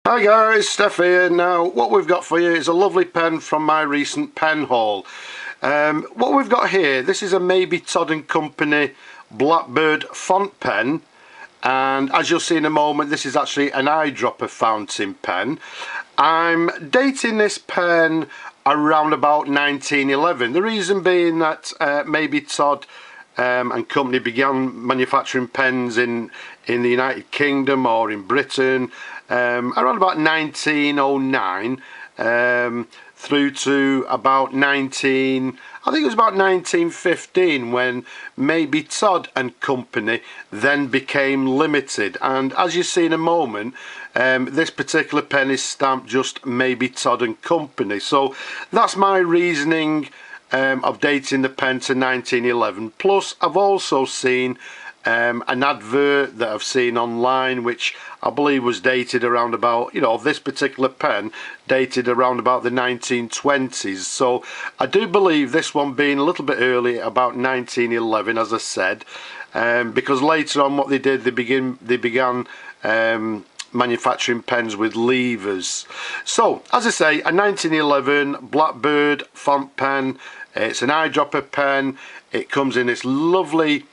Hi guys, Steph here. Now what we've got for you is a lovely pen from my recent pen haul. What we've got here, this is a Mabie Todd Company Blackbird font pen, and as you'll see in a moment, this is actually an eyedropper fountain pen. I'm dating this pen around about 1911. The reason being that Mabie Todd and Company began manufacturing pens in the United Kingdom or in Britain around about 1909 through to about I think it was about 1915 when Mabie Todd and Company then became limited, and as you see in a moment, this particular pen is stamped just Mabie Todd and Company. So that's my reasoning of dating the pen to 1911. Plus I've also seen an advert that I've seen online which I believe was dated around about, this particular pen dated around about the 1920s. So I do believe this one being a little bit early, about 1911, as I said, because later on what they did, they began manufacturing pens with levers. So as I say, a 1911 Blackbird font pen. It's an eyedropper pen. It comes in this lovely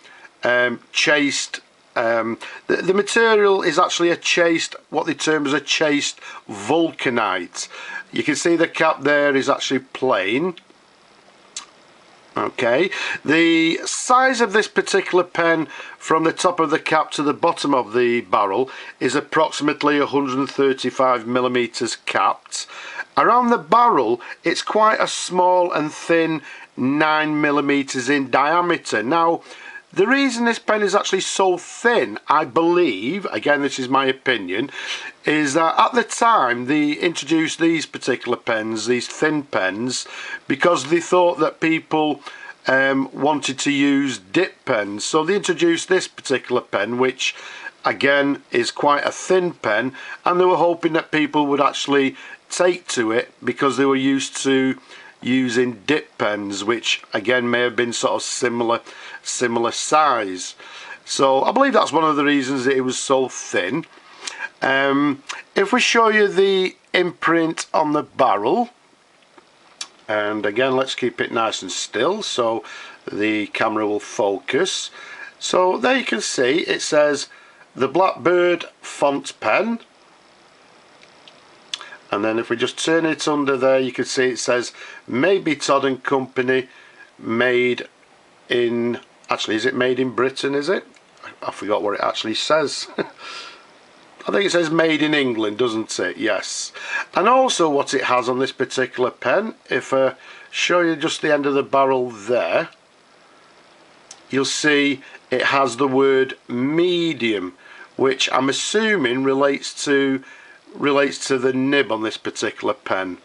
chased, the material is actually a chased, what they term as a chased vulcanite. You can see the cap there is actually plain. Okay, the size of this particular pen from the top of the cap to the bottom of the barrel is approximately 135 millimeters capped. Around the barrel it's quite a small and thin 9 millimeters in diameter. Now the reason this pen is actually so thin, I believe, again this is my opinion, is that at the time they introduced these particular pens, these thin pens, because they thought that people wanted to use dip pens. So they introduced this particular pen, which again is quite a thin pen, and they were hoping that people would actually take to it because they were used to using dip pens, which again may have been sort of similar size. So I believe that's one of the reasons that it was so thin. If we show you the imprint on the barrel, and again let's keep it nice and still so the camera will focus. So there you can see it says the Blackbird font pen. And then if we just turn it under there, you can see it says Mabie Todd Company, made in, actually is it made in Britain, is it? I forgot what it actually says. I think it says made in England, doesn't it? Yes. And also what it has on this particular pen, if I show you just the end of the barrel there, you'll see it has the word medium, which I'm assuming relates to the nib on this particular pen.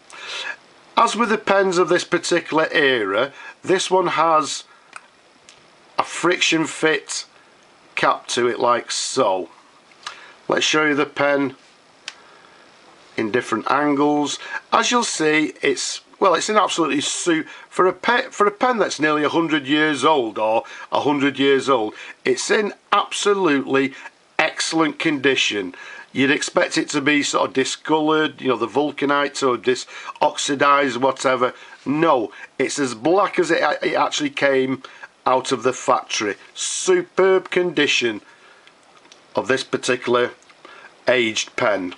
As with the pens of this particular era, this one has a friction fit cap to it like so. Let's show you the pen in different angles. As you'll see, it's an absolutely for a pen that's nearly 100 years old or 100 years old. It's in absolutely excellent condition. You'd expect it to be sort of discoloured, the vulcanite or oxidized, whatever. No, it's as black as it actually came out of the factory. Superb condition of this particular aged pen.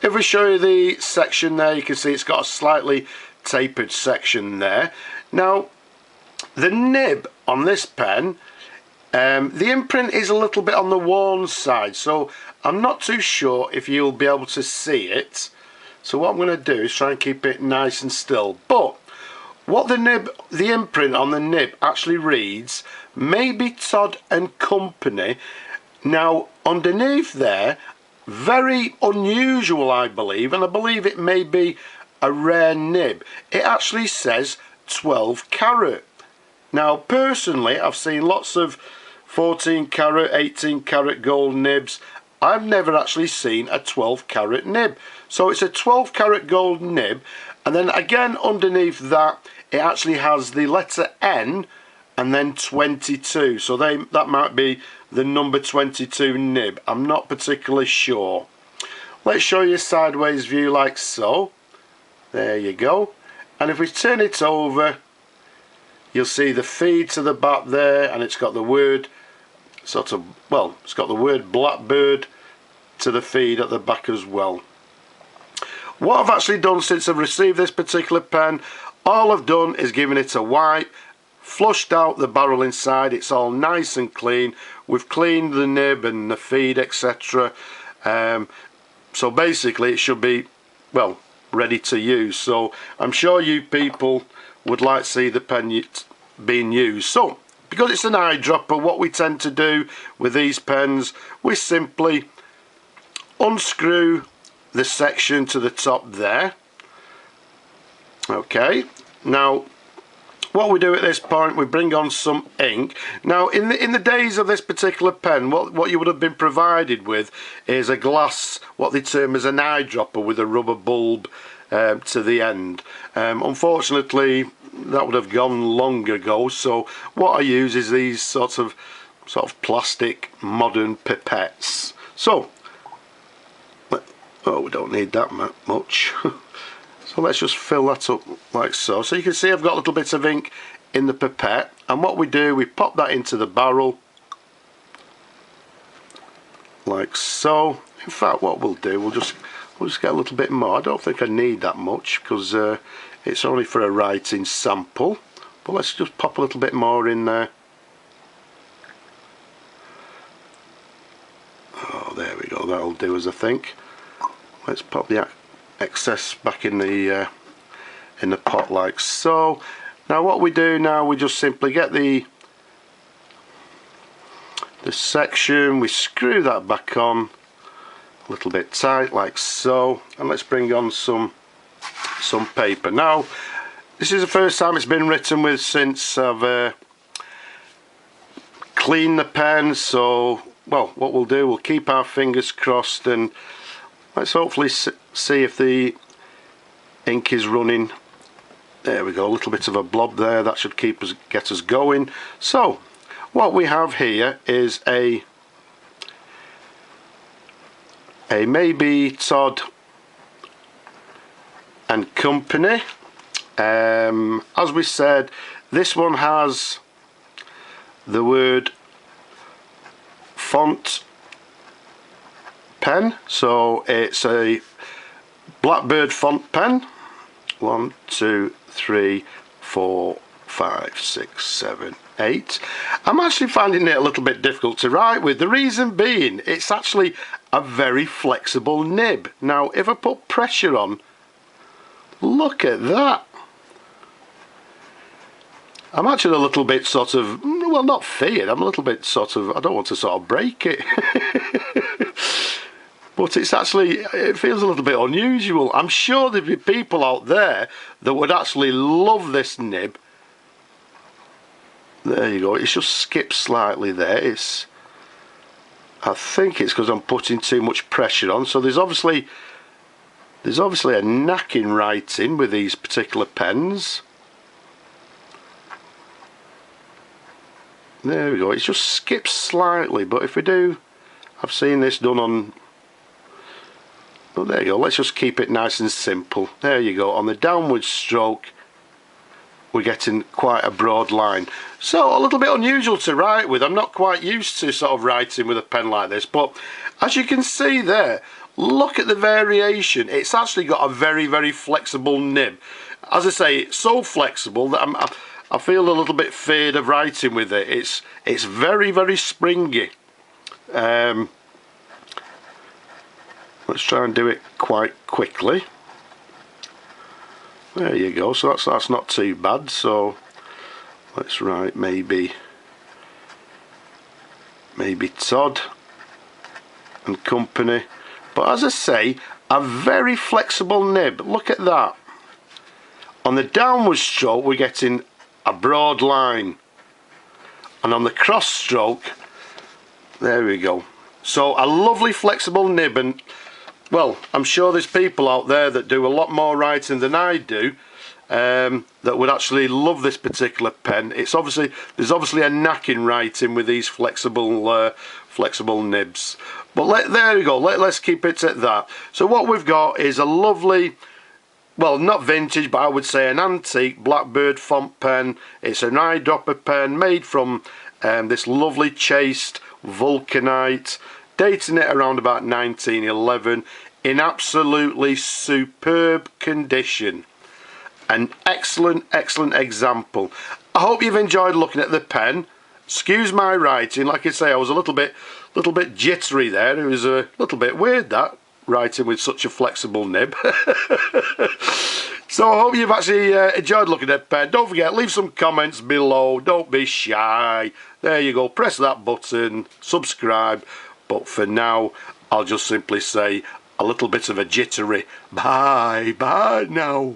If we show you the section there, you can see it's got a slightly tapered section there. Now, the nib on this pen, the imprint is a little bit on the worn side, so I'm not too sure if you'll be able to see it. So what I'm going to do is try and keep it nice and still. But what the imprint on the nib actually reads, Mabie Todd Company. Now underneath there, very unusual I believe, and I believe it may be a rare nib, it actually says 12 carat. Now personally I've seen lots of 14 carat, 18 carat gold nibs. I've never actually seen a 12 carat nib. So it's a 12 carat gold nib, and then again underneath that it actually has the letter N and then 22. So that might be the number 22 nib. I'm not particularly sure. let's show you a sideways view like so. There you go. And if we turn it over, you'll see the feed to the back there, and it's got the word sort of, well, it's got the word Blackbird to the feed at the back as well. What I've actually done since I've received this particular pen, all I've done is given it a wipe, flushed out the barrel inside. It's all nice and clean. We've cleaned the nib and the feed, etc. So basically it should be, well, ready to use. So I'm sure you people would like to see the pen being used. So because it's an eyedropper, what we tend to do with these pens, we simply unscrew the section to the top there. Okay, now what we do at this point, we bring on some ink. Now in the days of this particular pen, what you would have been provided with is a glass, what they term as an eyedropper, with a rubber bulb to the end. Unfortunately that would have gone long ago, so what I use is these sort of plastic modern pipettes. So oh, we don't need that much. So let's just fill that up like so. So you can see I've got a little bit of ink in the pipette, and what we do, we pop that into the barrel like so. In fact, what we'll do, we'll just get a little bit more. I don't think I need that much because it's only for a writing sample, but let's just pop a little bit more in there. Oh, there we go, that'll do as I think. Let's pop the excess back in the pot like so. Now what we do now, we just simply get the section, we screw that back on a little bit tight like so, and let's bring on some paper. Now this is the first time it's been written with since I've cleaned the pen, so well, what we'll do, we'll keep our fingers crossed and let's hopefully see if the ink is running. There we go, a little bit of a blob there, that should get us going. So what we have here is a Mabie Todd and Company. As we said, this one has the word font pen, so it's a Blackbird font pen. 1, 2, 3, 4, 5, 6, 7, 8. I'm actually finding it a little bit difficult to write with. The reason being, it's actually a very flexible nib. Now if I put pressure on, look at that. I'm actually a little bit sort of, well, not feared, I'm a little bit sort of, I don't want to sort of break it. But it's actually, it feels a little bit unusual. I'm sure there'd be people out there that would actually love this nib. There you go, it's just skipped slightly there. I think it's because I'm putting too much pressure on. So there's obviously a knack in writing with these particular pens. There we go, it's just skipped slightly, but if we do, I've seen this done on, well, there you go, let's just keep it nice and simple. There you go, on the downward stroke we're getting quite a broad line. So a little bit unusual to write with. I'm not quite used to sort of writing with a pen like this, but as you can see there, look at the variation. It's actually got a very, very flexible nib. As I say, it's so flexible that I feel a little bit feared of writing with it. It's very, very springy. Let's try and do it quite quickly. There you go, so that's not too bad. So let's write Mabie Todd and Company. But as I say, a very flexible nib. Look at that. On the downward stroke we're getting a broad line, and on the cross stroke, there we go. So a lovely flexible nib, and well, I'm sure there's people out there that do a lot more writing than I do that would actually love this particular pen. There's obviously a knack in writing with these flexible nibs. But there we go, let's keep it at that. So what we've got is a lovely, well, not vintage, but I would say an antique Blackbird font pen. It's an eyedropper pen made from this lovely chased vulcanite, dating it around about 1911, in absolutely superb condition. An excellent example. I hope you've enjoyed looking at the pen. Excuse my writing, like I say, I was a little bit jittery there. It was a little bit weird, that, writing with such a flexible nib. So I hope you've actually enjoyed looking at the pen. Don't forget, leave some comments below. Don't be shy. There you go, press that button, subscribe. But for now, I'll just simply say a little bit of a jittery bye now.